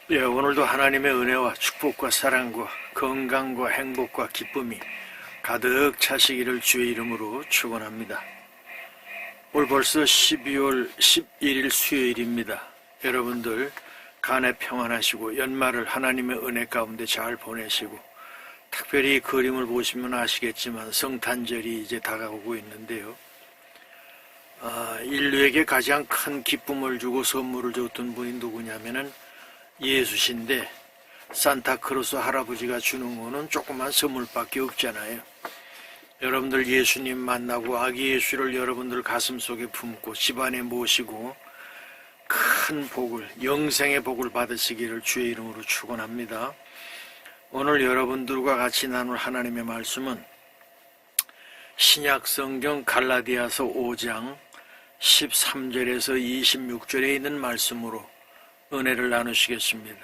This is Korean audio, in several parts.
오늘도 하나님의 은혜와 축복과 사랑과 건강과 행복과 기쁨이 가득 차시기를 주의 이름으로 축원합니다. 오늘 벌써 12월 11일 수요일입니다. 여러분들 간에 평안하시고 연말을 하나님의 은혜 가운데 잘 보내시고, 특별히 그림을 보시면 아시겠지만 성탄절이 이제 다가오고 있는데요. 인류에게 가장 큰 기쁨을 주고 선물을 줬던 분이 누구냐면은 예수신데, 산타크로스 할아버지가 주는 거는 조그만 선물밖에 없잖아요. 여러분들 예수님 만나고 아기 예수를 여러분들 가슴속에 품고 집안에 모시고 큰 복을, 영생의 복을 받으시기를 주의 이름으로 축원합니다. 오늘 여러분들과 같이 나눌 하나님의 말씀은 신약성경 갈라디아서 5장 13절에서 26절에 있는 말씀으로 은혜를 나누시겠습니다.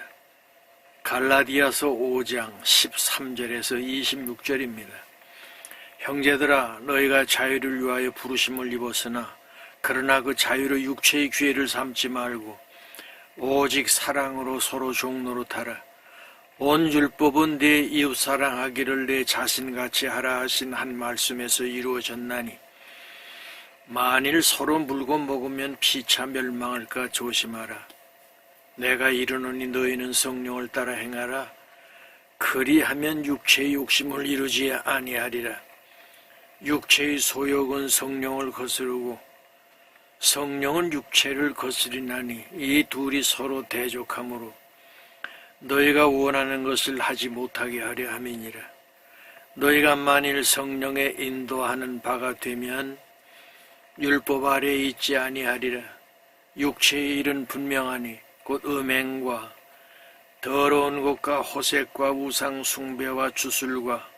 갈라디아서 5장 13절에서 26절입니다. 형제들아, 너희가 자유를 위하여 부르심을 입었으나 그러나 그 자유로 육체의 기회를 삼지 말고 오직 사랑으로 서로 종노릇하라. 온 율법은 내 이웃 사랑하기를 내 자신같이 하라 하신 한 말씀에서 이루어졌나니, 만일 서로 물고 먹으면 피차 멸망할까 조심하라. 내가 이르노니 너희는 성령을 따라 행하라. 그리하면 육체의 욕심을 이루지 아니하리라. 육체의 소욕은 성령을 거스르고 성령은 육체를 거스리나니 이 둘이 서로 대적하므로 너희가 원하는 것을 하지 못하게 하려 함이니라. 너희가 만일 성령의 인도하는 바가 되면 율법 아래에 있지 아니하리라. 육체의 일은 분명하니 곧 음행과 더러운 것과 호색과 우상 숭배와 주술과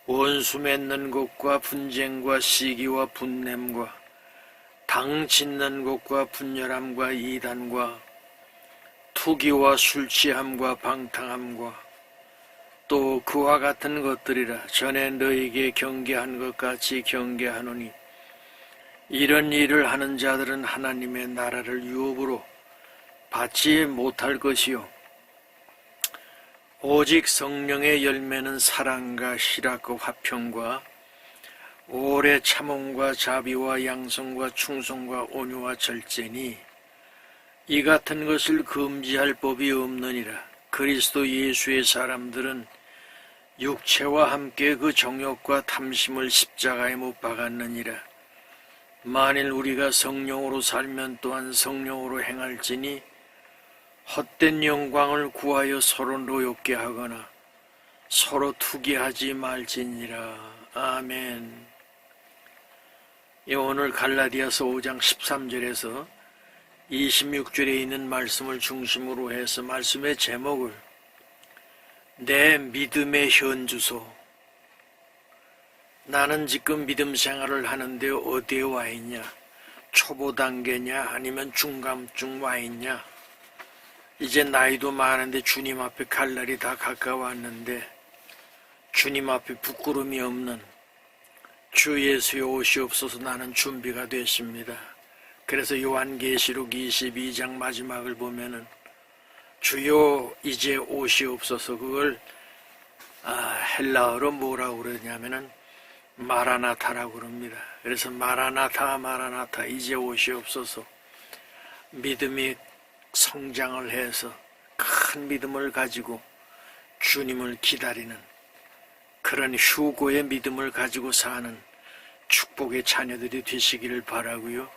원수 맺는 것과 분쟁과 시기와 분냄과 당 짓는 것과 분열함과 이단과 투기와 술 취함과 방탕함과 또 그와 같은 것들이라. 전에 너희에게 경계한 것 같이 경계하노니 이런 일을 하는 자들은 하나님의 나라를 유업으로 받지 못할 것이요 오직 성령의 열매는 사랑과 희락과 화평과 오래 참음과 자비와 양성과 충성과 온유와 절제니 이 같은 것을 금지할 법이 없느니라. 그리스도 예수의 사람들은 육체와 함께 그 정욕과 탐심을 십자가에 못 박았느니라. 만일 우리가 성령으로 살면 또한 성령으로 행할지니 헛된 영광을 구하여 서로 노엽게 하거나 서로 투기하지 말지니라. 아멘. 오늘 갈라디아서 5장 13절에서 26절에 있는 말씀을 중심으로 해서 말씀의 제목을 내 믿음의 현주소, 나는 지금 믿음 생활을 하는데 어디에 와 있냐? 초보 단계냐? 아니면 중간쯤 와 있냐? 이제 나이도 많은데 주님 앞에 갈 날이 다 가까웠는데 주님 앞에 부끄러움이 없는 주 예수의 오시옵소서. 나는 준비가 됐습니다. 그래서 요한계시록 22장 마지막을 보면은 주여 이제 오시옵소서, 그걸 헬라어로 뭐라고 그러냐면은 마라나타라고 그럽니다. 그래서 마라나타 마라나타, 이제 오시옵소서. 믿음이 성장을 해서 큰 믿음을 가지고 주님을 기다리는 그런 휴고의 믿음을 가지고 사는 축복의 자녀들이 되시기를 바라고요.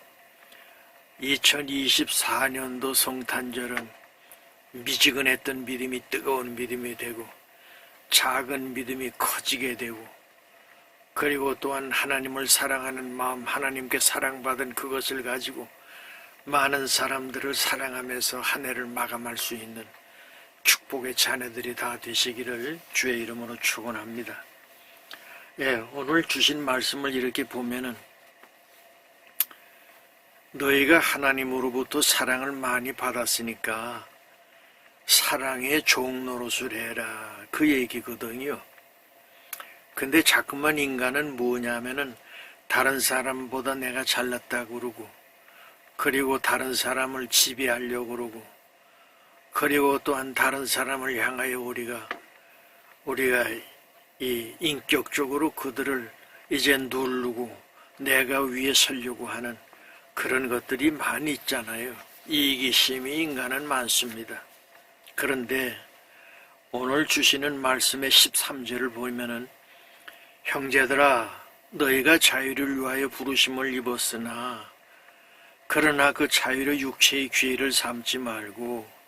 2024년도 성탄절은 미지근했던 믿음이 뜨거운 믿음이 되고 작은 믿음이 커지게 되고, 그리고 또한 하나님을 사랑하는 마음, 하나님께 사랑받은 그것을 가지고 많은 사람들을 사랑하면서 한 해를 마감할 수 있는 축복의 자녀들이 다 되시기를 주의 이름으로 축원합니다. 오늘 주신 말씀을 이렇게 보면은 너희가 하나님으로부터 사랑을 많이 받았으니까 사랑의 종노릇을 해라, 그 얘기거든요. 근데 자꾸만 인간은 뭐냐면은 다른 사람보다 내가 잘났다고 그러고, 그리고 다른 사람을 지배하려고 그러고, 그리고 또한 다른 사람을 향하여 우리가 이 인격적으로 그들을 이제 누르고 내가 위에 서려고 하는 그런 것들이 많이 있잖아요. 이기심이 인간은 많습니다. 그런데 오늘 주시는 말씀의 13절을 보면은 형제들아 너희가 자유를 위하여 부르심을 입었으나 그러나 그 자유를 육체의 귀의를 삼지 말고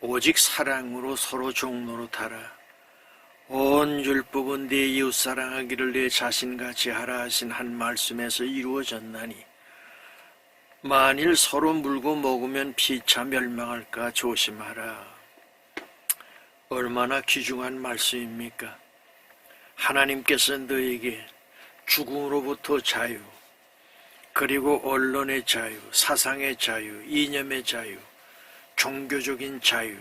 오직 사랑으로 서로 종노릇하라. 온 율법은 네 이웃 사랑하기를 내 자신같이 하라 하신 한 말씀에서 이루어졌나니 만일 서로 물고 먹으면 피차 멸망할까 조심하라. 얼마나 귀중한 말씀입니까? 하나님께서 너에게 죽음으로부터 자유, 그리고 언론의 자유, 사상의 자유, 이념의 자유, 종교적인 자유,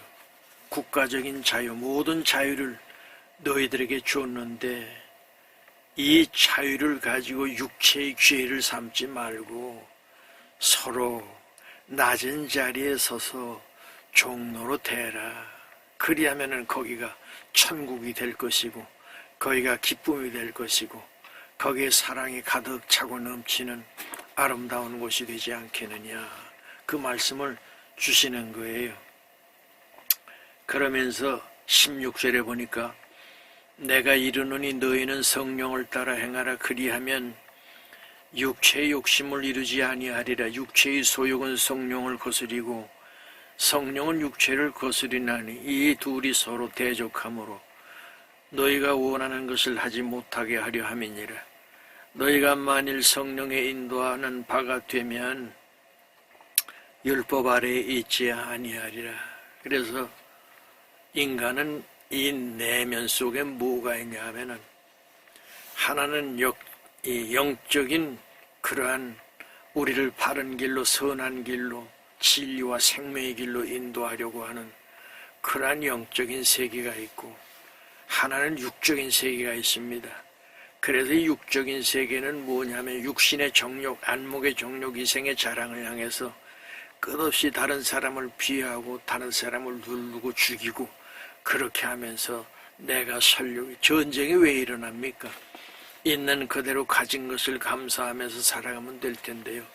국가적인 자유, 모든 자유를 너희들에게 줬는데 이 자유를 가지고 육체의 기회를 삼지 말고 서로 낮은 자리에 서서 종로로 대라. 그리하면은 거기가 천국이 될 것이고 거기가 기쁨이 될 것이고 거기에 사랑이 가득 차고 넘치는 아름다운 곳이 되지 않겠느냐. 그 말씀을 주시는 거예요. 그러면서 16절에 보니까 내가 이르노니 너희는 성령을 따라 행하라. 그리하면 육체의 욕심을 이루지 아니하리라. 육체의 소욕은 성령을 거스리고 성령은 육체를 거스리나니 이 둘이 서로 대적하므로 너희가 원하는 것을 하지 못하게 하려 함이니라. 너희가 만일 성령의 인도하는 바가 되면 율법 아래에 있지 아니하리라. 그래서 인간은 이 내면 속에 뭐가 있냐 하면은 하나는 이 영적인 그러한 우리를 바른 길로 선한 길로 진리와 생명의 길로 인도하려고 하는 그러한 영적인 세계가 있고 하나는 육적인 세계가 있습니다. 그래서 이 육적인 세계는 뭐냐면 육신의 정욕, 안목의 정욕, 이생의 자랑을 향해서 끝없이 다른 사람을 비하하고 다른 사람을 누르고 죽이고 그렇게 하면서 내가 살려고 전쟁이 왜 일어납니까? 있는 그대로 가진 것을 감사하면서 살아가면 될 텐데요.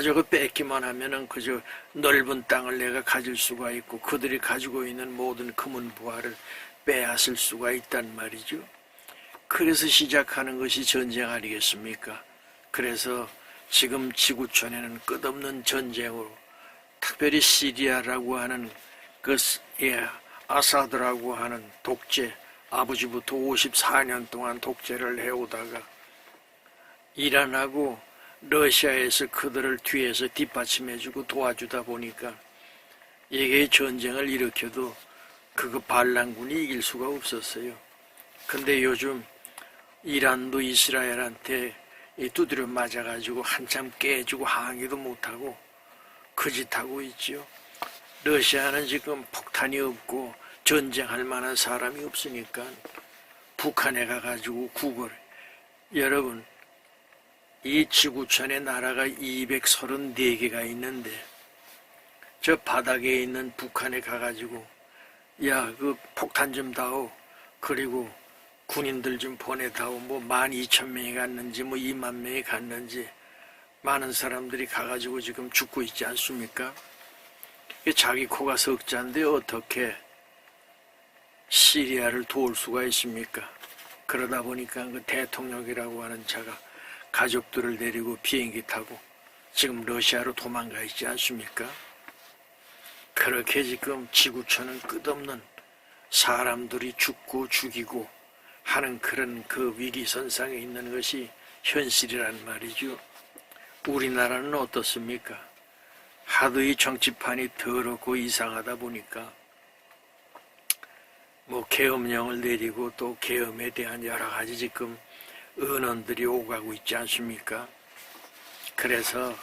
저거 뺏기만 하면은 그저 넓은 땅을 내가 가질 수가 있고 그들이 가지고 있는 모든 금은 부하를 빼앗을 수가 있단 말이죠. 그래서 시작하는 것이 전쟁 아니겠습니까? 그래서 지금 지구촌에는 끝없는 전쟁으로 특별히 시리아라고 하는 아사드라고 하는 독재, 아버지부터 54년 동안 독재를 해오다가 이란하고 러시아에서 그들을 뒤에서 뒷받침해주고 도와주다 보니까 이게 전쟁을 일으켜도 그거 반란군이 이길 수가 없었어요. 근데 요즘 이란도 이스라엘한테 두드려 맞아가지고 한참 깨지고 항의도 못하고 그 짓하고 있지요. 러시아는 지금 폭탄이 없고 전쟁할 만한 사람이 없으니까 북한에 가가지고 구걸. 여러분 이 지구촌에 나라가 234개가 있는데 저 바닥에 있는 북한에 가가지고 야 그 폭탄 좀 다오. 그리고 군인들 좀 보내다오. 뭐 12,000명이 갔는지 뭐 2만 명이 갔는지 많은 사람들이 가가지고 지금 죽고 있지 않습니까? 자기 코가 석자인데 어떻게 시리아를 도울 수가 있습니까? 그러다 보니까 그 대통령이라고 하는 자가 가족들을 데리고 비행기 타고 지금 러시아로 도망가 있지 않습니까? 그렇게 지금 지구촌은 끝없는 사람들이 죽고 죽이고 하는 그런 그 위기선상에 있는 것이 현실이란 말이죠. 우리나라는 어떻습니까? 하도 이 정치판이 더럽고 이상하다 보니까 뭐 계엄령을 내리고 또 계엄에 대한 여러 가지 지금 언론들이 오가고 있지 않습니까? 그래서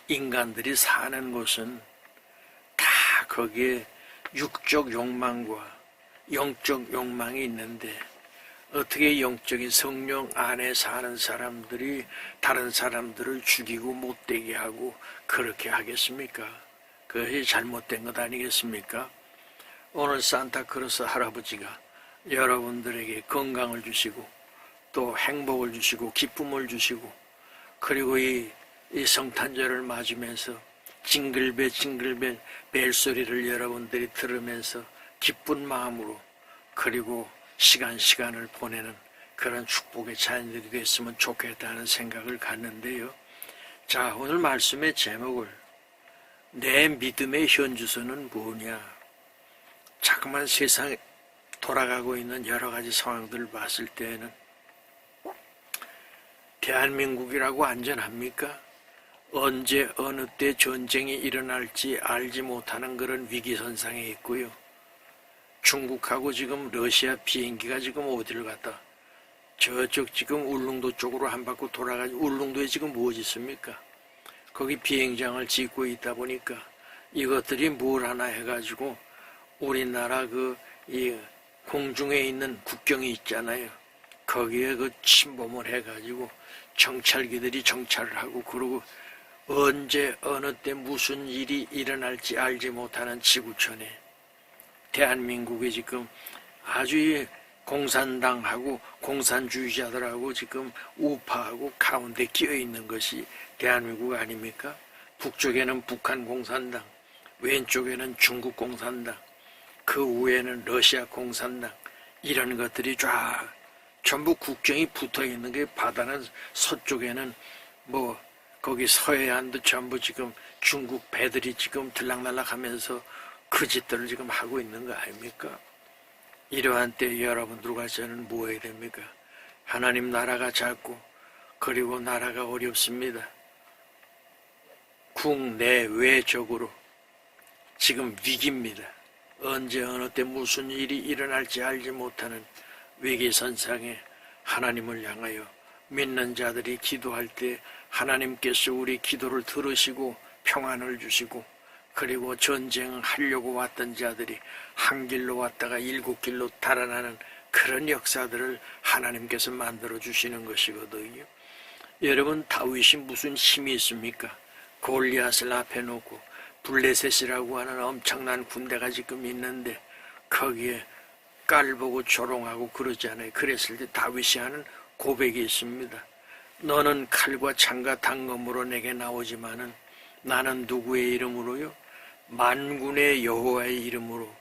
인간들이 사는 곳은 다 거기에 육적 욕망과 영적 욕망이 있는데 어떻게 영적인 성령 안에 사는 사람들이 다른 사람들을 죽이고 못되게 하고 그렇게 하겠습니까? 그것이 잘못된 것 아니겠습니까? 오늘 산타크로스 할아버지가 여러분들에게 건강을 주시고 또 행복을 주시고 기쁨을 주시고 그리고 이 성탄절을 맞으면서 징글벨 벨소리를 여러분들이 들으면서 기쁜 마음으로 그리고 시간을 보내는 그런 축복의 자녀들이 됐으면 좋겠다는 생각을 갖는데요. 자, 오늘 말씀의 제목을 내 믿음의 현주소는 뭐냐? 자꾸만 세상에 돌아가고 있는 여러 가지 상황들을 봤을 때에는 대한민국이라고 안전합니까? 언제 어느 때 전쟁이 일어날지 알지 못하는 그런 위기선상에 있고요. 중국하고 지금 러시아 비행기가 지금 어디를 갔다 저쪽 지금 울릉도 쪽으로 한 바퀴 돌아가지고 울릉도에 지금 무엇이 있습니까? 거기 비행장을 짓고 있다 보니까 이것들이 뭘 하나 해가지고 우리나라 이 공중에 있는 국경이 있잖아요. 거기에 침범을 해가지고 정찰기들이 정찰을 하고 그러고 언제 어느 때 무슨 일이 일어날지 알지 못하는 지구촌에 대한민국이 지금 아주 공산당하고 공산주의자들하고 지금 우파하고 가운데 끼어 있는 것이 대한민국 아닙니까? 북쪽에는 북한 공산당, 왼쪽에는 중국 공산당, 그 위에는 러시아 공산당, 이런 것들이 쫙 전부 국경이 붙어 있는 게 바다는 서쪽에는 거기 서해안도 전부 지금 중국 배들이 지금 들락날락 하면서 그 짓들을 지금 하고 있는 거 아닙니까? 이러한 때 여러분들과 저는 뭐 해야 됩니까? 하나님 나라가 작고 그리고 나라가 어렵습니다. 국내외적으로 지금 위기입니다. 언제 어느 때 무슨 일이 일어날지 알지 못하는 위기선상에 하나님을 향하여 믿는 자들이 기도할 때 하나님께서 우리 기도를 들으시고 평안을 주시고 그리고 전쟁하려고 왔던 자들이 한 길로 왔다가 일곱 길로 달아나는 그런 역사들을 하나님께서 만들어 주시는 것이거든요. 여러분, 다윗이 무슨 힘이 있습니까? 골리앗을 앞에 놓고 블레셋이라고 하는 엄청난 군대가 지금 있는데 거기에 깔보고 조롱하고 그러지 않아요. 그랬을 때 다윗이 하는 고백이 있습니다. 너는 칼과 창과 단검으로 내게 나오지만은 나는 누구의 이름으로요? 만군의 여호와의 이름으로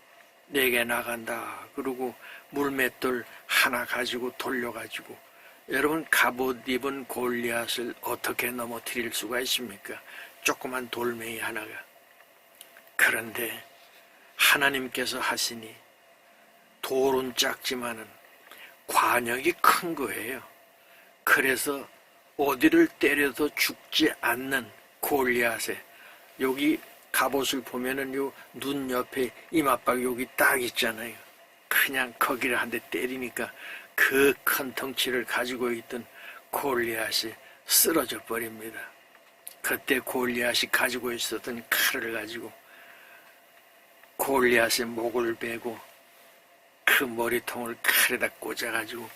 내게 나간다. 그리고 물맷돌 하나 가지고 돌려가지고 여러분 갑옷 입은 골리앗을 어떻게 넘어뜨릴 수가 있습니까? 조그만 돌멩이 하나가. 그런데 하나님께서 하시니 돌은 작지만은 관역이 큰 거예요. 그래서 어디를 때려도 죽지 않는 골리앗에 여기 갑옷을 보면은 요 눈 옆에 이마박 여기 딱 있잖아요. 그냥 거기를 한 대 때리니까 그 큰 덩치를 가지고 있던 골리앗이 쓰러져 버립니다. 그때 골리앗이 가지고 있었던 칼을 가지고 골리앗의 목을 베고 그 머리통을 칼에다 꽂아가지고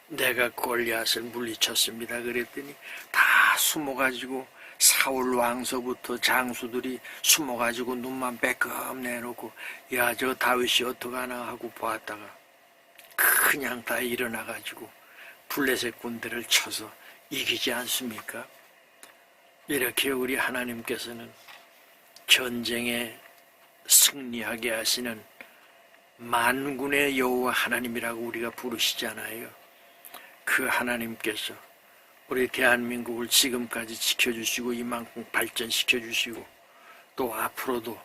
내가 골리앗을 물리쳤습니다. 그랬더니 다 숨어가지고 사울 왕서부터 장수들이 숨어가지고 눈만 빼끔 내놓고 야, 저 다윗이 어떡하나 하고 보았다가 그냥 다 일어나가지고 블레셋 군대를 쳐서 이기지 않습니까? 이렇게 우리 하나님께서는 전쟁에 승리하게 하시는 만군의 여호와 하나님이라고 우리가 부르시잖아요. 그 하나님께서 우리 대한민국을 지금까지 지켜주시고 이만큼 발전시켜주시고 또 앞으로도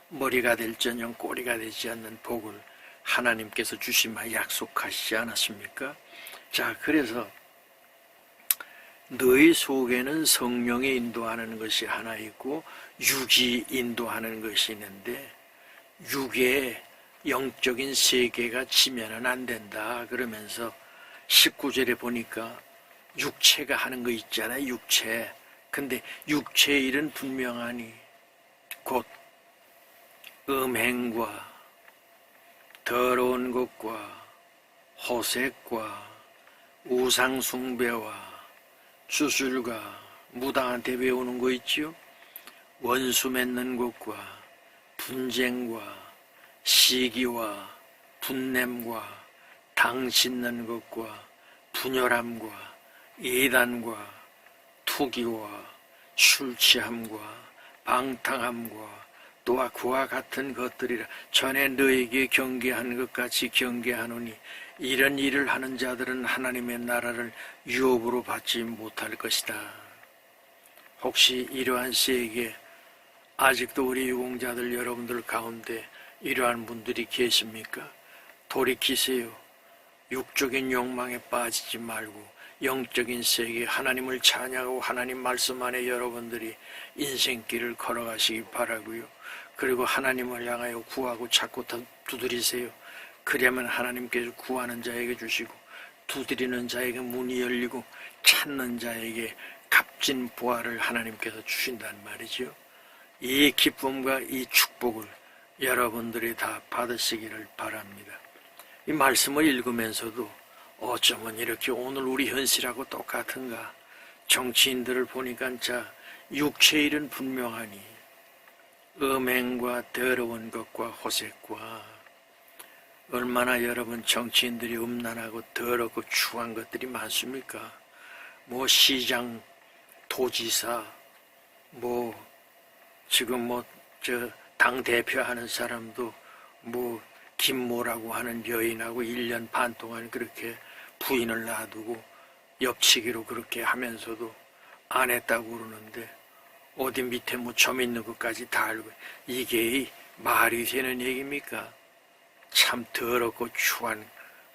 머리가 될전녕 꼬리가 되지 않는 복을 하나님께서 주시마 약속하시지 않았습니까? 자, 그래서 너희 속에는 성령이 인도하는 것이 하나 있고 육이 인도하는 것이 있는데 육의 영적인 세계가 지면은 안 된다. 그러면서 19절에 보니까 육체가 하는 거 있잖아요. 육체. 근데 육체의 일은 분명하니 곧 음행과 더러운 것과 호색과 우상숭배와 주술과 무당한테 배우는 거 있지요. 원수 맺는 것과 분쟁과 시기와 분냄과 당 짖는 것과 분열함과 이단과 투기와 술 취함과 방탕함과 또한 그와 같은 것들이라 전에 너에게 경계한 것 같이 경계하노니 이런 일을 하는 자들은 하나님의 나라를 유업으로 받지 못할 것이다. 혹시 이러한 시에게 아직도 우리 유공자들 여러분들 가운데 이러한 분들이 계십니까? 돌이키세요. 육적인 욕망에 빠지지 말고 영적인 세계 하나님을 찬양하고 하나님 말씀 안에 여러분들이 인생길을 걸어가시기 바라고요. 그리고 하나님을 향하여 구하고 찾고 두드리세요. 그러면 하나님께서 구하는 자에게 주시고 두드리는 자에게 문이 열리고 찾는 자에게 값진 보화를 하나님께서 주신단 말이죠. 이 기쁨과 이 축복을 여러분들이 다 받으시기를 바랍니다. 이 말씀을 읽으면서도 어쩌면 이렇게 오늘 우리 현실하고 똑같은가? 정치인들을 보니까 자 육체 일은 분명하니 음행과 더러운 것과 호색과 얼마나 여러분 정치인들이 음란하고 더럽고 추한 것들이 많습니까? 뭐 시장, 도지사, 지금 당 대표 하는 사람도 김모라고 하는 여인하고 1년 반 동안 그렇게 부인을 놔두고 옆치기로 그렇게 하면서도 안 했다고 그러는데 어디 밑에 점 있는 것까지 다 알고 이게 말이 되는 얘기입니까? 참 더럽고 추한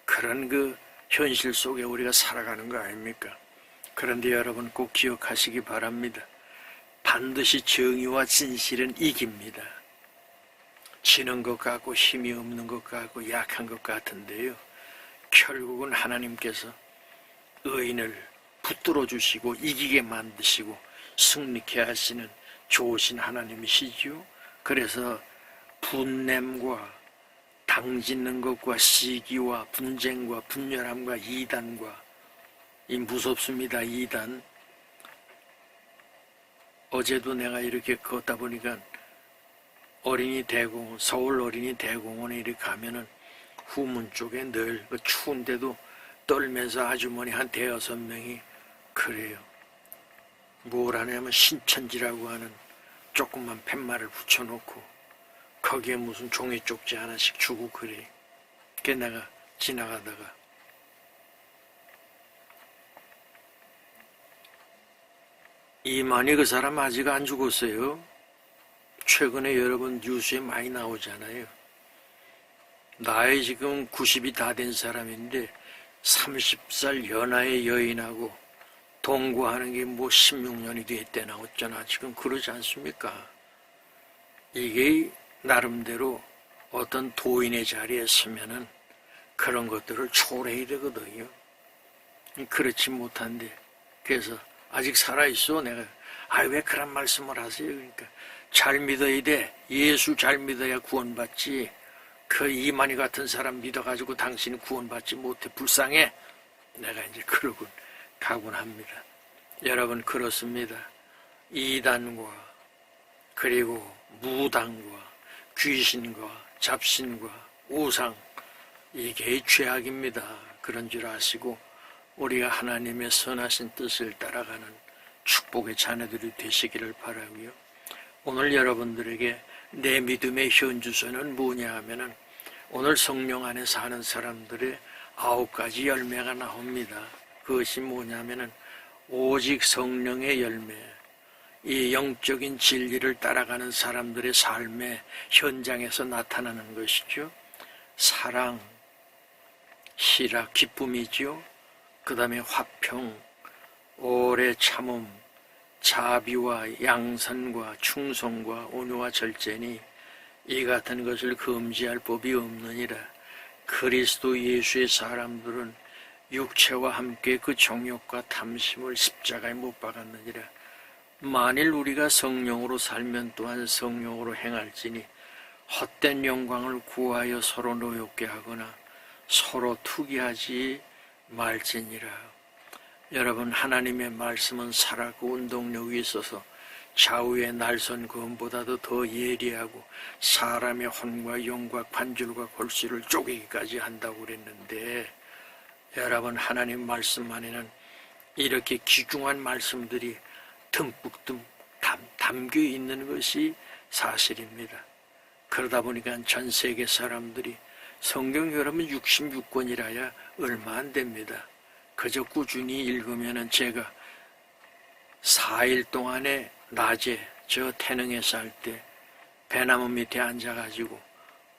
그런 현실 속에 우리가 살아가는 거 아닙니까? 그런데 여러분 꼭 기억하시기 바랍니다. 반드시 정의와 진실은 이깁니다. 지는 것 같고 힘이 없는 것 같고 약한 것 같은데요. 결국은 하나님께서 의인을 붙들어 주시고 이기게 만드시고 승리케 하시는 좋으신 하나님이시지요. 그래서 분냄과 당짓는 것과 시기와 분쟁과 분열함과 이단과 이 무섭습니다. 이단. 어제도 내가 이렇게 걷다 보니까 어린이 대공원, 서울 어린이 대공원에 이렇게 가면은 후문 쪽에 늘 추운데도 떨면서 아주머니 한 5-6명이 그래요. 뭘 하냐면 신천지라고 하는 조그만 팻말을 붙여놓고 거기에 무슨 종이 쪽지 하나씩 주고 그래. 그게 내가 지나가다가 이만희 그 사람 아직 안 죽었어요. 최근에 여러분 뉴스에 많이 나오잖아요. 나이 지금 90이 다 된 사람인데 30살 연하의 여인하고 동거하는 게 16년이 됐대나 어쩌나 지금 그러지 않습니까? 이게 나름대로 어떤 도인의 자리에 서면은 그런 것들을 초래해야 되거든요. 그렇지 못한데 그래서 아직 살아있어. 내가 왜 그런 말씀을 하세요? 그러니까 잘 믿어야 돼. 예수 잘 믿어야 구원받지. 그 이만희 같은 사람 믿어가지고 당신이 구원받지 못해 불쌍해. 내가 이제 그러고 가곤 합니다. 여러분 그렇습니다. 이단과 그리고 무당과 귀신과 잡신과 우상 이게 죄악입니다. 그런 줄 아시고 우리가 하나님의 선하신 뜻을 따라가는 축복의 자녀들이 되시기를 바라고요. 오늘 여러분들에게 내 믿음의 현주소는 뭐냐 하면은 오늘 성령 안에 사는 사람들의 9가지 열매가 나옵니다. 그것이 뭐냐면은 오직 성령의 열매, 이 영적인 진리를 따라가는 사람들의 삶의 현장에서 나타나는 것이죠. 사랑, 희락, 기쁨이죠. 그 다음에 화평, 오래 참음, 자비와 양선과 충성과 온유와 절제니 이 같은 것을 금지할 법이 없느니라. 그리스도 예수의 사람들은 육체와 함께 그 정욕과 탐심을 십자가에 못 박았느니라. 만일 우리가 성령으로 살면 또한 성령으로 행할지니 헛된 영광을 구하여 서로 노엽게 하거나 서로 투기하지 말지니라. 여러분 하나님의 말씀은 살아있고 운동력이 있어서 좌우의 날선 검보다도 더 예리하고 사람의 혼과 영과 관절과 골수를 쪼개기까지 한다고 그랬는데, 여러분, 하나님 말씀 안에는 이렇게 귀중한 말씀들이 듬뿍 담겨 있는 것이 사실입니다. 그러다 보니까 전 세계 사람들이 성경 여러분 66권이라야 얼마 안 됩니다. 그저 꾸준히 읽으면은 제가 4일 동안에 낮에 저 태능에 살 때 배나무 밑에 앉아가지고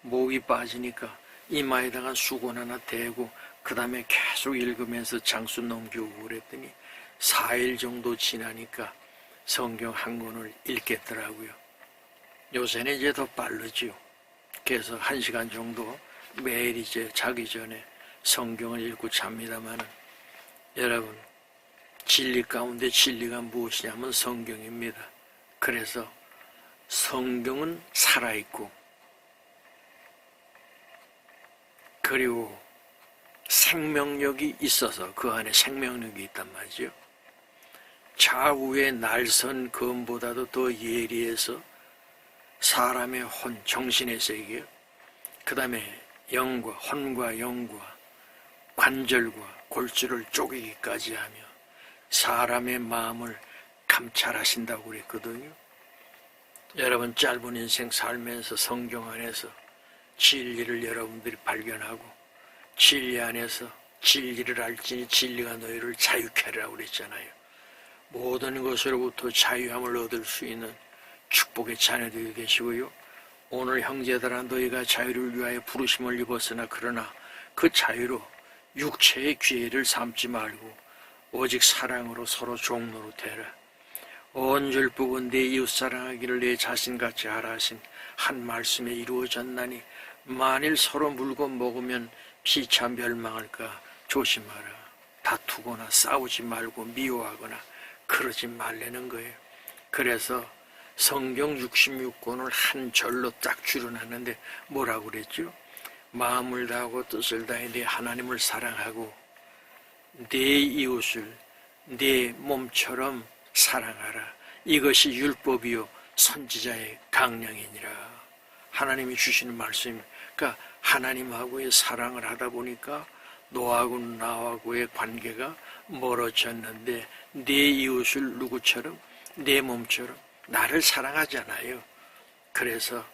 목이 빠지니까 이마에다가 수건 하나 대고 그 다음에 계속 읽으면서 장수 넘기고 그랬더니 4일 정도 지나니까 성경 한 권을 읽겠더라고요. 요새는 이제 더 빠르지요. 그래서 1시간 정도 매일 이제 자기 전에 성경을 읽고 잡니다마는, 여러분, 진리 가운데 진리가 무엇이냐면 성경입니다. 그래서 성경은 살아있고, 그리고 생명력이 있어서 그 안에 생명력이 있단 말이죠. 좌우의 날선 검보다도 더 예리해서 사람의 혼, 정신의 세계, 그 다음에 영과, 혼과 영과 관절과 골수를 쪼개기까지 하며 사람의 마음을 감찰하신다고 그랬거든요. 여러분, 짧은 인생 살면서 성경 안에서 진리를 여러분들이 발견하고, 진리 안에서 진리를 알지니 진리가 너희를 자유케 하리라고 그랬잖아요. 모든 것으로부터 자유함을 얻을 수 있는 축복의 자녀들이 되시고요. 오늘 형제들아, 너희가 자유를 위하여 부르심을 입었으나 그러나 그 자유로 육체의 기회를 삼지 말고 오직 사랑으로 서로 종로로 되라. 온 율법은 내 이웃 사랑하기를 내 자신같이 하라 하신 한 말씀에 이루어졌나니, 만일 서로 물고 먹으면 피차 멸망할까 조심하라. 다투거나 싸우지 말고 미워하거나 그러지 말라는 거예요. 그래서 성경 66권을 한 절로 딱 줄여놨는데 뭐라고 그랬죠? 마음을 다하고 뜻을 다해 내 하나님을 사랑하고 내 이웃을 내 몸처럼 사랑하라. 이것이 율법이요 선지자의 강령이니라. 하나님이 주시는 말씀입니다. 그러니까 하나님하고의 사랑을 하다 보니까 너하고 나하고의 관계가 멀어졌는데, 내 이웃을 누구처럼? 내 몸처럼. 나를 사랑하잖아요. 그래서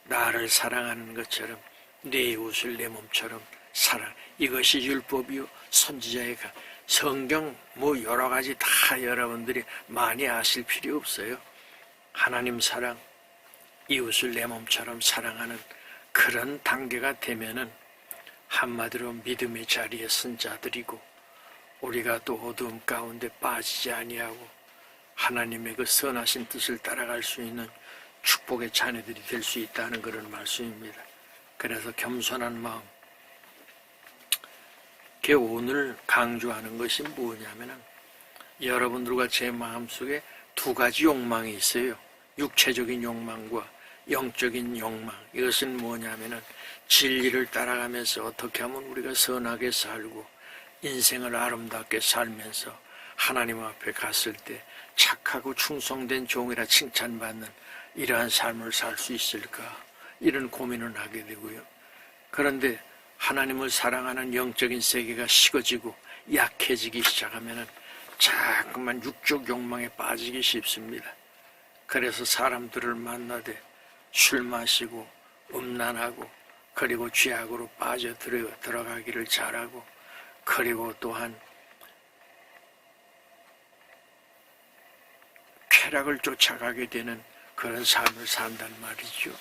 나를 사랑하는 것처럼 내 이웃을 내 몸처럼 사랑. 이것이 율법이요 선지자의 강. 성경 뭐 여러 가지 다 여러분들이 많이 아실 필요 없어요. 하나님 사랑, 이웃을 내 몸처럼 사랑하는 그런 단계가 되면은 한마디로 믿음의 자리에 선 자들이고, 우리가 또 어두움 가운데 빠지지 아니하고 하나님의 그 선하신 뜻을 따라갈 수 있는 축복의 자녀들이 될 수 있다는 그런 말씀입니다. 그래서 겸손한 마음, 오늘 강조하는 것이 뭐냐면은, 여러분들과 제 마음속에 두 가지 욕망이 있어요. 육체적인 욕망과 영적인 욕망. 이것은 뭐냐면은 진리를 따라가면서 어떻게 하면 우리가 선하게 살고 인생을 아름답게 살면서 하나님 앞에 갔을 때 착하고 충성된 종이라 칭찬받는 이러한 삶을 살 수 있을까, 이런 고민을 하게 되고요. 그런데 하나님을 사랑하는 영적인 세계가 식어지고 약해지기 시작하면은 자꾸만 육적 욕망에 빠지기 쉽습니다. 그래서 사람들을 만나되 술 마시고 음란하고, 그리고 죄악으로 빠져 들어가기를 잘하고, 그리고 또한 쾌락을 쫓아가게 되는 그런 삶을 산단 말이죠.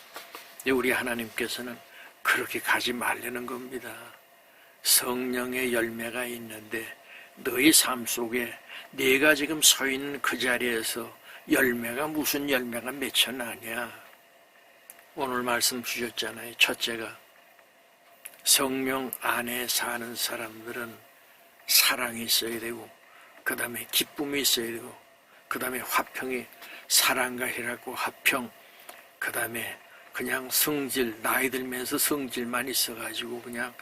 우리 하나님께서는 그렇게 가지 말라는 겁니다. 성령의 열매가 있는데 너희 삶 속에 네가 지금 서 있는 그 자리에서 열매가 무슨 열매가 맺혀나냐. 오늘 말씀 주셨잖아요. 첫째가 성령 안에 사는 사람들은 사랑이 있어야 되고, 그 다음에 기쁨이 있어야 되고, 그 다음에 화평이, 사랑과 희락과 화평, 그 다음에 그냥 성질, 나이 들면서 성질만 있어가지고 그냥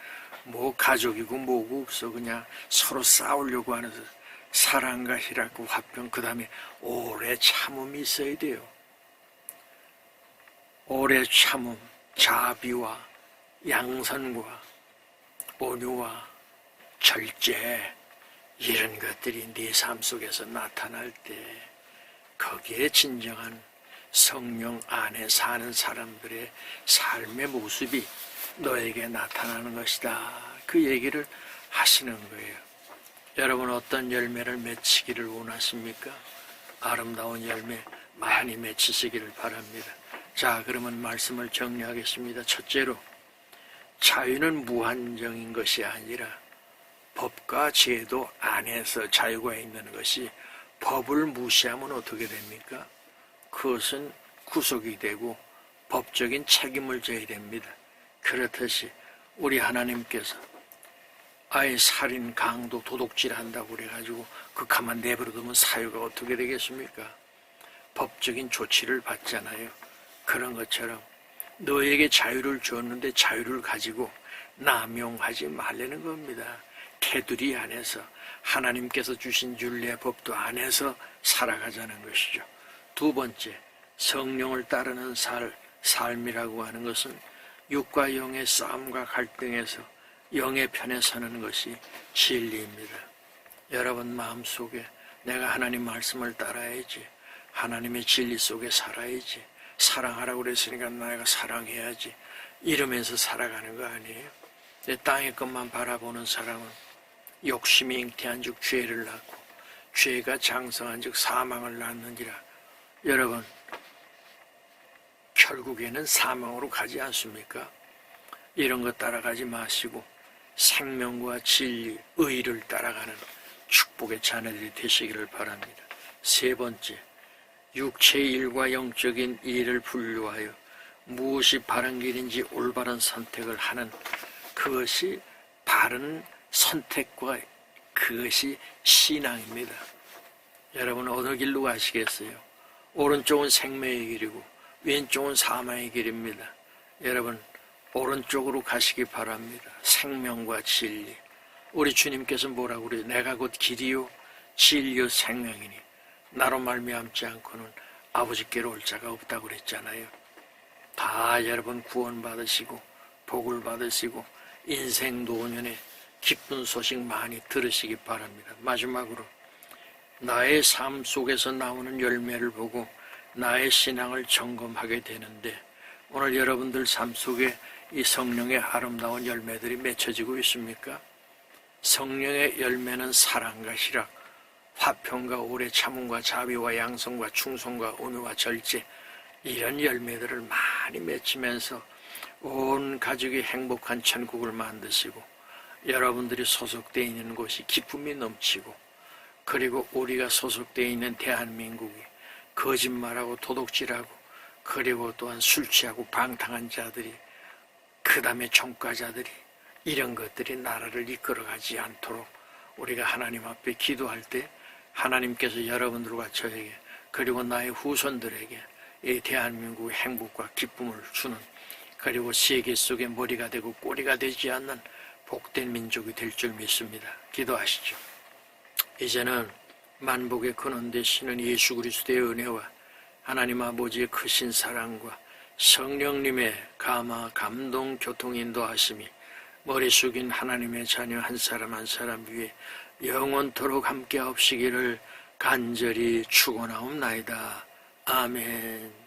뭐 가족이고 뭐고 없어 그냥 서로 싸우려고 하는 사랑과 희락과 화평, 그 다음에 오래 참음이 있어야 돼요. 오래 참음, 자비와 양선과 온유와 절제, 이런 것들이 네 삶 속에서 나타날 때 거기에 진정한 성령 안에 사는 사람들의 삶의 모습이 너에게 나타나는 것이다. 그 얘기를 하시는 거예요. 여러분 어떤 열매를 맺히기를 원하십니까? 아름다운 열매 많이 맺히시기를 바랍니다. 자, 그러면 말씀을 정리하겠습니다. 첫째로, 자유는 무한정인 것이 아니라 법과 제도 안에서 자유가 있는 것이, 법을 무시하면 어떻게 됩니까? 그것은 구속이 되고 법적인 책임을 져야 됩니다. 그렇듯이 우리 하나님께서 아예 살인, 강도, 도둑질 한다고 그래가지고 그 가만 내버려두면 사유가 어떻게 되겠습니까? 법적인 조치를 받잖아요. 그런 것처럼 너에게 자유를 줬는데 자유를 가지고 남용하지 말라는 겁니다. 테두리 안에서 하나님께서 주신 율례 법도 안에서 살아가자는 것이죠. 두 번째, 성령을 따르는 삶이라고 하는 것은 육과 영의 싸움과 갈등에서 영의 편에 서는 것이 진리입니다. 여러분 마음속에 내가 하나님 말씀을 따라야지, 하나님의 진리 속에 살아야지, 사랑하라고 그랬으니까 내가 사랑해야지, 이러면서 살아가는 거 아니에요? 내 땅의 것만 바라보는 사람은 욕심이 잉태한 즉 죄를 낳고 죄가 장성한 즉 사망을 낳는지라. 여러분 결국에는 사망으로 가지 않습니까? 이런 것 따라가지 마시고 생명과 진리, 의를 따라가는 축복의 자녀들이 되시기를 바랍니다. 세 번째, 육체의 일과 영적인 일을 분류하여 무엇이 바른 길인지 올바른 선택을 하는, 그것이 바른 선택과 그것이 신앙입니다. 여러분 어느 길로 가시겠어요? 오른쪽은 생명의 길이고 왼쪽은 사망의 길입니다. 여러분 오른쪽으로 가시기 바랍니다. 생명과 진리. 우리 주님께서 뭐라고 그래요? 내가 곧 길이요 진리요 생명이니 나로 말미암지 않고는 아버지께로 올 자가 없다고 그랬잖아요. 다 여러분 구원 받으시고 복을 받으시고 인생 노년에 기쁜 소식 많이 들으시기 바랍니다. 마지막으로 나의 삶 속에서 나오는 열매를 보고 나의 신앙을 점검하게 되는데, 오늘 여러분들 삶 속에 이 성령의 아름다운 열매들이 맺혀지고 있습니까? 성령의 열매는 사랑과 희락, 화평과 오래 참음과 자비와 양성과 충성과 온유와 절제, 이런 열매들을 많이 맺히면서 온 가족이 행복한 천국을 만드시고 여러분들이 소속되어 있는 곳이 기쁨이 넘치고, 그리고 우리가 소속되어 있는 대한민국이 거짓말하고 도둑질하고 그리고 또한 술 취하고 방탕한 자들이, 그 다음에 종가자들이, 이런 것들이 나라를 이끌어가지 않도록 우리가 하나님 앞에 기도할 때 하나님께서 여러분들과 저에게 그리고 나의 후손들에게 이 대한민국의 행복과 기쁨을 주는, 그리고 세계 속의 머리가 되고 꼬리가 되지 않는 복된 민족이 될 줄 믿습니다. 기도하시죠. 이제는 만복의 근원 되시는 예수 그리스도의 은혜와 하나님 아버지의 크신 사랑과 성령님의 감화, 감동, 교통 인도하심이 머리 숙인 하나님의 자녀 한 사람 한 사람 위에 영원토록 함께 하옵시기를 간절히 축원하옵나이다. 아멘.